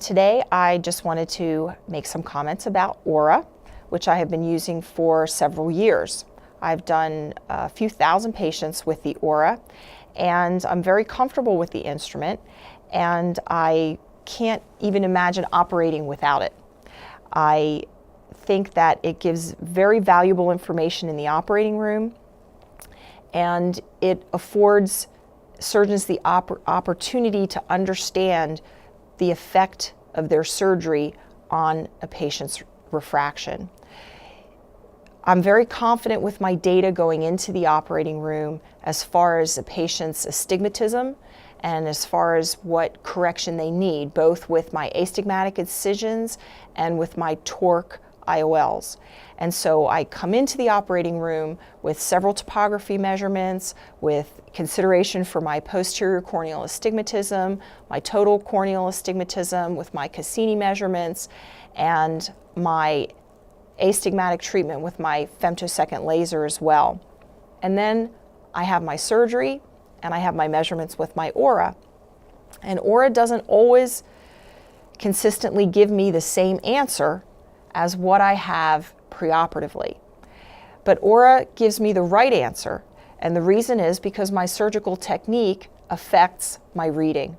Today I just wanted to make some comments about ORA, which I have been using for several years. I've done a few thousand patients with the ORA, and I'm very comfortable with the instrument, and I can't even imagine operating without it. I think that it gives very valuable information in the operating room, and it affords surgeons the opportunity to understand the effect of their surgery on a patient's refraction. I'm very confident with my data going into the operating room as far as a patient's astigmatism and as far as what correction they need, both with my astigmatic incisions and with my torque IOLs. And so I come into the operating room with several topography measurements, with consideration for my posterior corneal astigmatism, my total corneal astigmatism, with my Cassini measurements, and my astigmatic treatment with my femtosecond laser as well. And then I have my surgery and I have my measurements with my ORA. And ORA doesn't always consistently give me the same answer as what I have preoperatively. But ORA gives me the right answer, and the reason is because my surgical technique affects my reading.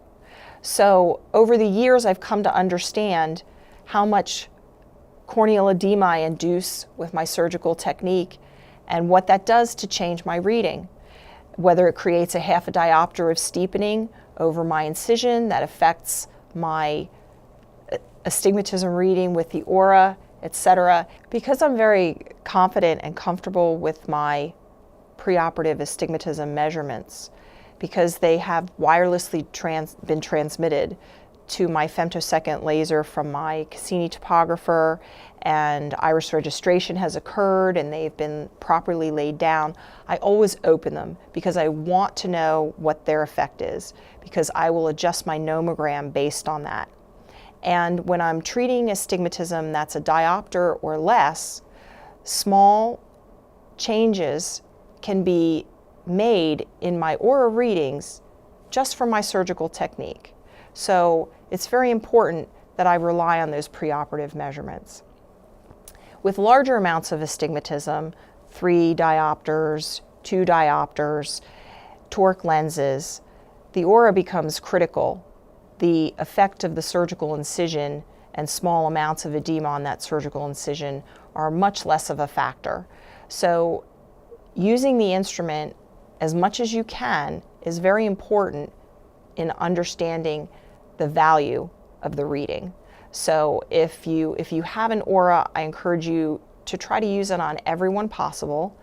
So over the years I've come to understand how much corneal edema I induce with my surgical technique and what that does to change my reading. Whether it creates a half a diopter of steepening over my incision that affects my astigmatism reading with the ORA, etc. Because I'm very confident and comfortable with my preoperative astigmatism measurements, because they have wirelessly been transmitted to my femtosecond laser from my Cassini topographer, and iris registration has occurred and they've been properly laid down, I always open them because I want to know what their effect is, because I will adjust my nomogram based on that. And when I'm treating astigmatism that's a diopter or less, small changes can be made in my ORA readings just from my surgical technique. So it's very important that I rely on those preoperative measurements. With larger amounts of astigmatism, 3 diopters, 2 diopters, toric lenses, the ORA becomes critical. The effect of the surgical incision and small amounts of edema on that surgical incision are much less of a factor. So using the instrument as much as you can is very important in understanding the value of the reading. So if you have an ORA, I encourage you to try to use it on everyone possible.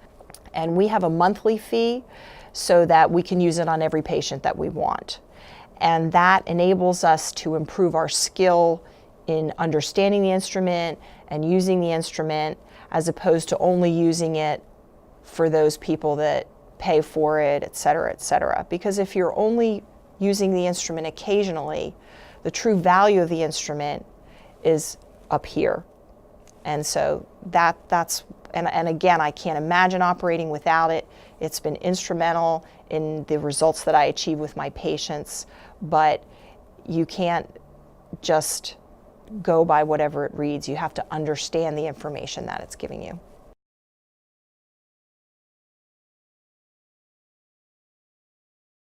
And we have a monthly fee so that we can use it on every patient that we want. And that enables us to improve our skill in understanding the instrument and using the instrument, as opposed to only using it for those people that pay for it, et cetera, because if you're only using the instrument occasionally, the true value of the instrument is up here. And so and again, I can't imagine operating without it. It's been instrumental in the results that I achieve with my patients, but you can't just go by whatever it reads. You have to understand the information that it's giving you.